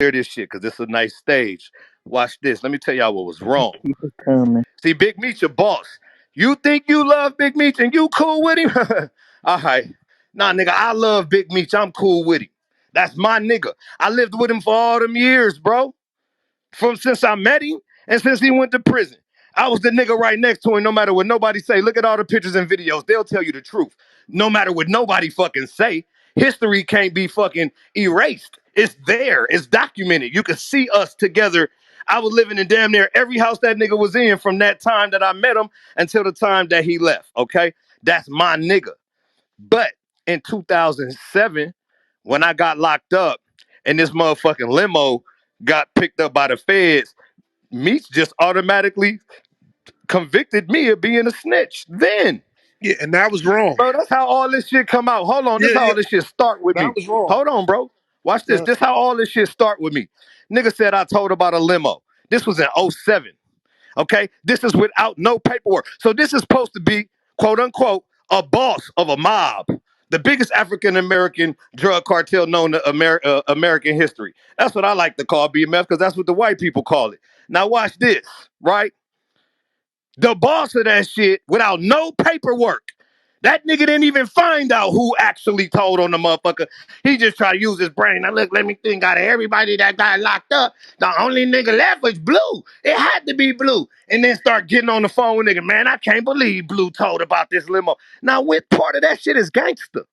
hear this shit because it's a nice stage. Watch this. Let me tell y'all what was wrong. Keep it coming. See, Big Meech your boss. You think you love Big Meech and you cool with him? All right. Nah, nigga, I love Big Meech. I'm cool with him. That's my nigga. I lived with him for all them years, bro. From since I met him and since he went to prison. I was the nigga right next to him, no matter what nobody say. Look at all the pictures and videos. They'll tell you the truth. No matter what nobody fucking say. History can't be fucking erased. It's there. It's documented. You can see us together. I was living in damn near every house that nigga was in from that time that I met him until the time that he left. Okay? That's my nigga. But in 2007, when I got locked up and this motherfucking limo got picked up by the feds, Meech just automatically convicted me of being a snitch. Then, Yeah, and that was wrong. bro, that's how all this shit come out. Hold on, this Yeah, how yeah, all this shit start with that me. was wrong. Hold on, bro. Watch this. Uh, This how all this shit start with me. Nigga said I told about a limo. This was in '07. Okay? This is without no paperwork. So this is supposed to be, quote unquote, a boss of a mob. The biggest African American drug cartel known to American history. That's what I like to call BMF because that's what the white people call it. Now watch this, right? The boss of that shit without no paperwork. That nigga didn't even find out who actually told on the motherfucker. He just tried to use his brain. Now look, let me think out of everybody that got locked up. The only nigga left was Blue. It had to be Blue. And then start getting on the phone with nigga. Man, I can't believe Blue told about this limo. Now, which part of that shit is gangster?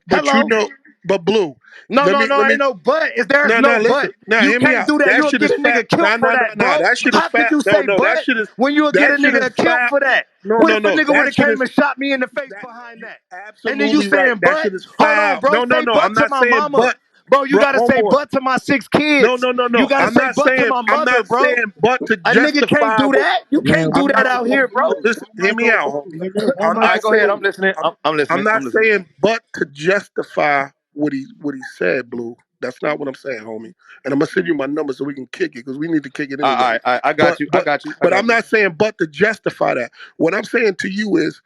but you Hello? know, but Blue, No, let no, me no, let me ain't no but. If there's no, no listen. but, Now you hear me can't out. do that. That You'll shit get is a nigga fact. killed for that, bro. That shit is How could fact. you No, say no, but when you'll get a that shit is nigga killed fact. for that? No, What no, if a no. nigga would That have shit came is and shot me in the face that behind you that? And then you absolutely right. saying That but? shit is Hold on, foul. bro. No, no, Say no. but I'm to not my saying mama. but, Bro, you bro, gotta say homeboy. but to my six No, kids. no, no, You no. gotta say but to my I'm mother, not bro. saying but to A nigga can't justify do what that. You Man, can't one do I'm that not. out microphone, here, bro. Listen, one hear me out, microphone, homie. nigga. One I'm All right, not go ahead. saying. I'm listening. I'm, I'm I'm listening. not I'm listening. saying but to justify what he said, Blue. That's not what I'm saying, homie. And I'm gonna send you my number so we can kick it because we need to kick it All anyway. right, I got But you. I but got you. I but I'm got you. not saying but to justify that. What I'm saying to you is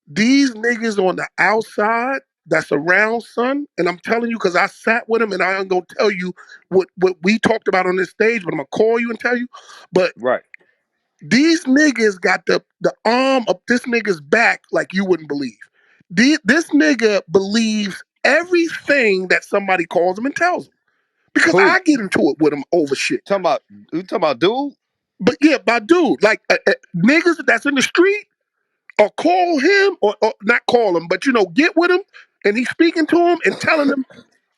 these niggas on the outside that's around, son, and I'm telling you because I sat with them and I ain't gonna tell you what we talked about on this stage, but I'm gonna call you and tell you. But Right. these niggas got the arm up this nigga's back like you wouldn't believe. This nigga believes everything that somebody calls him and tells him. Because Who? I get into it with him over shit. Talking about you talking about dude? But yeah, my dude, like niggas that's in the street or call him or not call him, but get with him and he's speaking to him and telling him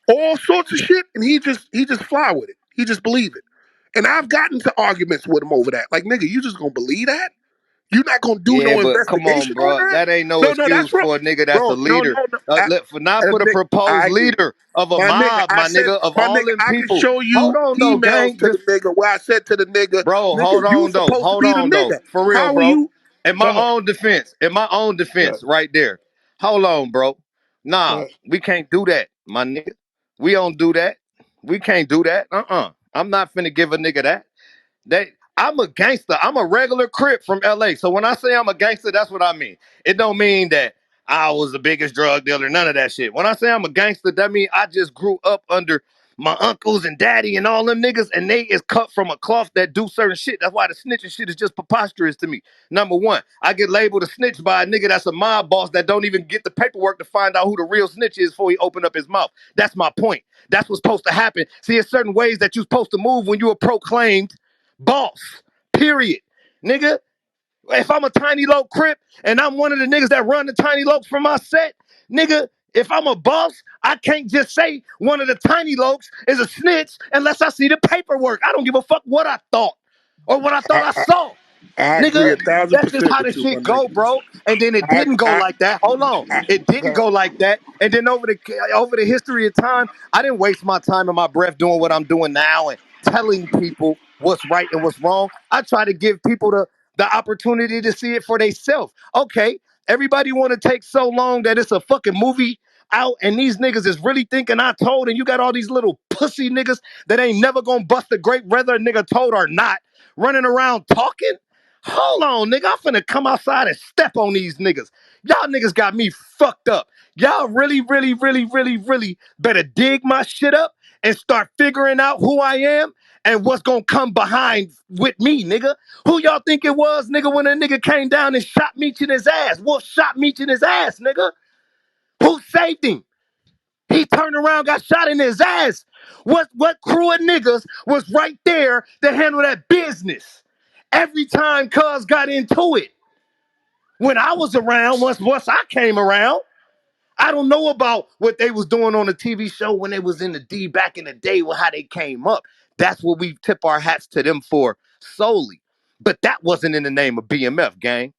all sorts of shit and he just fly with it. He just believe it. And I've gotten to arguments with him over that. Like, nigga, you just gonna believe that? You're not gonna do Yeah, no but come on, investigation on bro. that? That ain't no No, no, excuse that's wrong. for a nigga that's a Bro, no, leader. no, no. I, Not for the proposed I agree. leader of a My nigga, mob, I my said, nigga, of my all nigga, them I can people. show Hold you on though, emails gang. to the nigga where I said to the nigga, Bro, nigga, hold you on though. supposed to Hold be the on though. nigga. For real, How are bro. you? Go ahead. In my own Go defense, right there. Hold on, bro. Nah, ahead. we can't do that, my nigga. We don't do that. We can't do that. I'm not finna give a nigga that. I'm a gangster. I'm a regular crip from LA. So when I say I'm a gangster, that's what I mean. It don't mean that I was the biggest drug dealer, none of that shit. When I say I'm a gangster, that means I just grew up under my uncles and daddy and all them niggas, and they is cut from a cloth that do certain shit. That's why the snitching shit is just preposterous to me. Number one, I get labeled a snitch by a nigga that's a mob boss that don't even get the paperwork to find out who the real snitch is before he open up his mouth. That's my point. That's what's supposed to happen. See, there's certain ways that you're supposed to move when you are proclaimed boss. Period. Nigga, if I'm a tiny low crip and I'm one of the niggas that run the tiny lokes from my set, nigga, if I'm a boss, I can't just say one of the tiny lokes is a snitch unless I see the paperwork. I don't give a fuck what I thought or what I thought I I, saw. I agree Nigga, a thousand that's just percent how the with you, my shit go, nigga. bro. And then it I, didn't go I, like that. Hold on. I, It didn't God, go like that. And then over the history of time, I didn't waste my time and my breath doing what I'm doing now and telling people what's right and what's wrong. I try to give people the opportunity to see it for themselves. Okay, everybody want to take so long that it's a fucking movie out and these niggas is really thinking I told and you got all these little pussy niggas that ain't never gonna bust a grape whether a nigga told or not running around talking. Hold on, nigga. I'm finna come outside and step on these niggas. Y'all niggas got me fucked up. Y'all really, really, really, really, really better dig my shit up and start figuring out who I am and what's gonna come behind with me, nigga. Who y'all think it was, nigga, when a nigga came down and shot Meech in his ass? Wolf shot Meech in his ass, nigga. Who saved him? He turned around, got shot in his ass. What crew of niggas was right there to handle that business? Every time Cuz got into it. When I was around, once I came around, I don't know about what they was doing on the TV show when they was in the D back in the day with how they came up. That's what we tip our hats to them for solely. But that wasn't in the name of BMF, gang.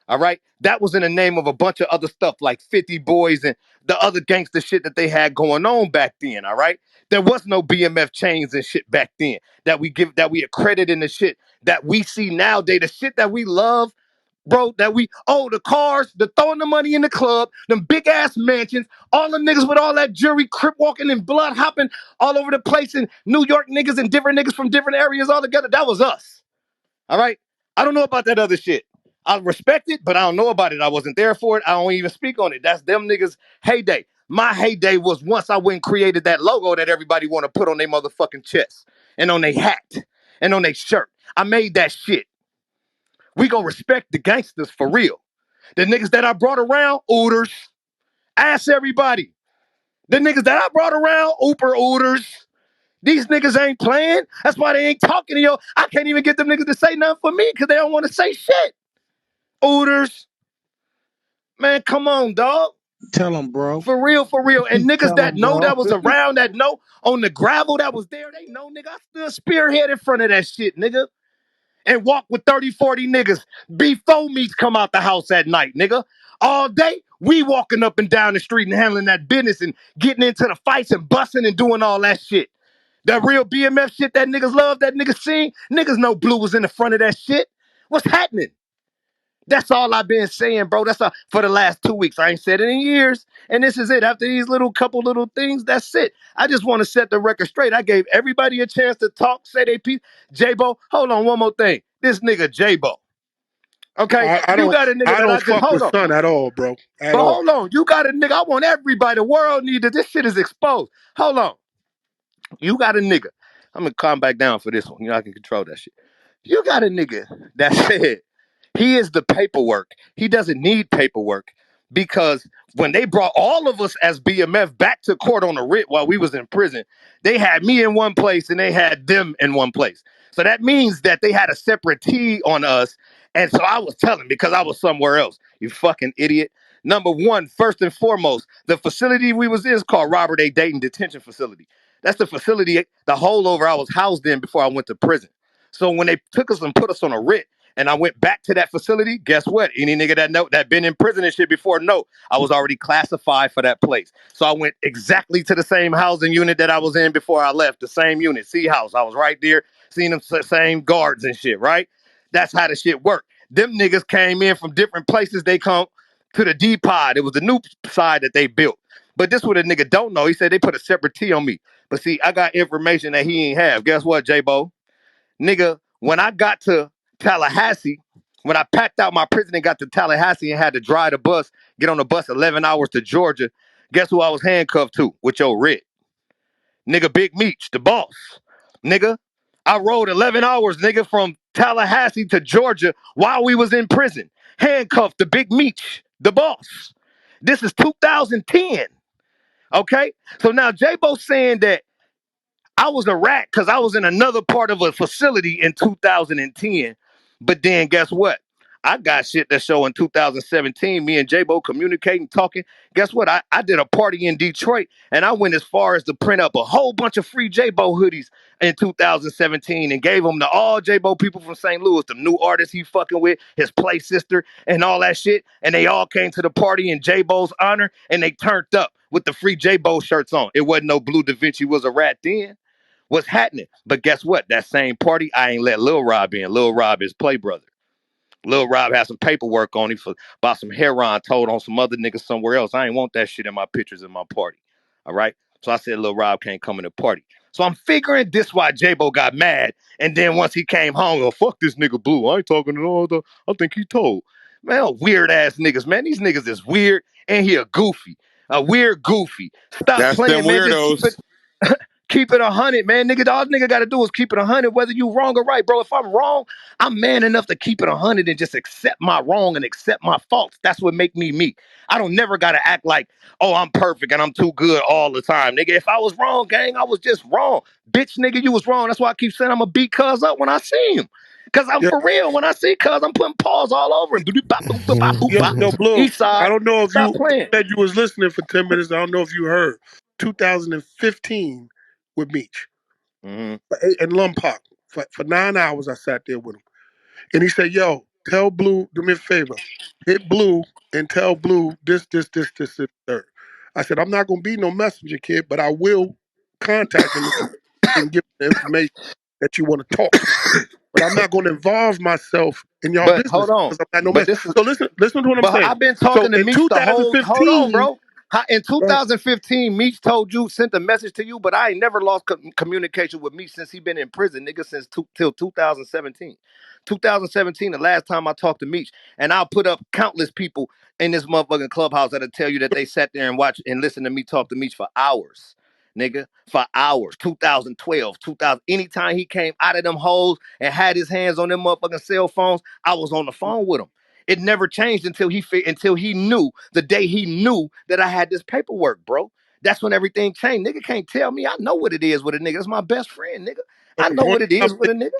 All right. That was in the name of a bunch of other stuff like 50 Boys and the other gangster shit that they had going on back then. All right. There was no BMF chains and shit back then that we accredit in the shit that we see nowadays, the shit that we love, bro, the cars, the throwing the money in the club, them big ass mansions, all the niggas with all that jewelry, crip walking and blood hopping all over the place in New York niggas and different niggas from different areas all together. That was us. All right. I don't know about that other shit. I respect it, but I don't know about it. I wasn't there for it. I don't even speak on it. That's them niggas' heyday. My heyday was once I went and created that logo that everybody want to put on their motherfucking chest and on their hat and on their shirt. I made that shit. We gonna respect the gangsters for real. The niggas that I brought around, ooters. Ask everybody. The niggas that I brought around, ooper ooters. These niggas ain't playing. That's why they ain't talking to you. I can't even get them niggas to say nothing for me because they don't want to say shit. Ooters. Man, come on, dog. Tell them, bro. For real, for real. And niggas Tell that them, know bro. that was around, that know on the gravel that was there, they know, nigga, I stood spearhead in front of that shit, nigga. And walk with 30, 40 niggas before Meech come out the house at night, nigga. All day, we walking up and down the street and handling that business and getting into the fights and busting and doing all that shit. That real BMF shit that niggas love, that niggas sing, niggas know Blue was in the front of that shit. What's happening? That's all I've been saying, bro. That's all for the last 2 weeks. I ain't said it in years. And this is it. After these couple little things, that's it. I just want to set the record straight. I gave everybody a chance to talk, say they piece. J-Bo, hold on, one more thing. This nigga J-Bo. Okay? I You don't got a nigga I that don't I just fuck hold with on. Son at all, bro. At But all. hold on. You got a nigga. I want everybody. The world need this. This shit is exposed. Hold on. You got a nigga. I'm gonna calm back down for this one. You know, I can control that shit. You got a nigga that said he is the paperwork. He doesn't need paperwork because when they brought all of us as BMF back to court on a writ while we was in prison, they had me in one place and they had them in one place. So that means that they had a separate T on us. And so I was telling because I was somewhere else. You fucking idiot. Number one, first and foremost, the facility we was in is called Robert A. Dayton Detention Facility. That's the facility, the holdover I was housed in before I went to prison. So when they took us and put us on a writ, and I went back to that facility, guess what? Any nigga that been in prison and shit before, no, I was already classified for that place. So I went exactly to the same housing unit that I was in before I left, the same unit, C house. I was right there, seeing them same guards and shit, right? That's how the shit worked. Them niggas came in from different places. They come to the D pod. It was the new side that they built. But this what a nigga don't know. He said they put a separate T on me. But see, I got information that he ain't have. Guess what, J-Bo? Nigga, when I got to Tallahassee, when I packed out my prison and got to Tallahassee and had to drive the bus, get on the bus 11 hours to Georgia, guess who I was handcuffed to with your writ? Nigga, Big Meech, the boss. Nigga, I rode 11 hours, nigga, from Tallahassee to Georgia while we was in prison. Handcuffed to Big Meech, the boss. This is 2010. Okay? So now J-Bo saying that I was a rat because I was in another part of a facility in 2010. But then guess what? I got shit that show in 2017, me and J-Bo communicating, talking. Guess what? I did a party in Detroit and I went as far as to print up a whole bunch of free J-Bo hoodies in 2017 and gave them to all J-Bo people from St. Louis, the new artists he fucking with, his play sister and all that shit. And they all came to the party in J-Bo's honor and they turned up with the free J-Bo shirts on. It wasn't no Bleu Davinci was a rat then. What's happening? But guess what? That same party, I ain't let Lil Rob in. Lil Rob is play brother. Lil Rob has some paperwork on him for about some heroin told on some other niggas somewhere else. I ain't want that shit in my pictures in my party. All right. So I said Lil Rob can't come in the party. So I'm figuring this why J-Bo got mad. And then once he came home, oh, fuck this nigga Blue. I ain't talking to all the. I think he told. Man, weird ass niggas, man. These niggas is weird and he a goofy. A weird goofy. Stop That's them playing, man. Just keep it. weirdos. Keep it 100, man. Nigga, all nigga got to do is keep it 100, whether you wrong or right, bro. If I'm wrong, I'm man enough to keep it 100 and just accept my wrong and accept my faults. That's what make me me. I don't never got to act like, oh, I'm perfect and I'm too good all the time. Nigga, if I was wrong, gang, I was just wrong. Bitch, nigga, you was wrong. That's why I keep saying I'm going to beat cuz up when I see him. Because I'm Yeah, for real. When I see cuz, I'm putting paws all over him. yo, Blue. East I side, don't know if stop you playing. said you was listening for 10 minutes. I don't know if you heard. 2015 with Meech Mm-hmm. in Lumpock for 9 hours. I sat there with him, and he said, "Yo, tell Blue, do me a favor, hit Blue and tell Blue this, and third." I said, "I'm not gonna be no messenger, kid, but I will contact him and give him the information that you want to talk to. But I'm not going to involve myself in y'all But hold business on. because I'm not no But mess." this is So listen to what I'm But saying. I've been So talking to in Meech the whole. Hold on, 2015, bro. In 2015, Meech told you, sent a message to you, but I ain't never lost communication with Meech since he been in prison, nigga, since till 2017. 2017, the last time I talked to Meech, and I'll put up countless people in this motherfucking clubhouse that'll tell you that they sat there and watched and listened to me talk to Meech for hours. Nigga, for hours. 2012, 2000. Anytime he came out of them holes and had his hands on them motherfucking cell phones, I was on the phone with him. It never changed until he knew the day he knew that I had this paperwork, bro. That's when everything changed. Nigga can't tell me. I know what it is with a nigga. That's my best friend, nigga. so I the know point what it is I'm with a nigga.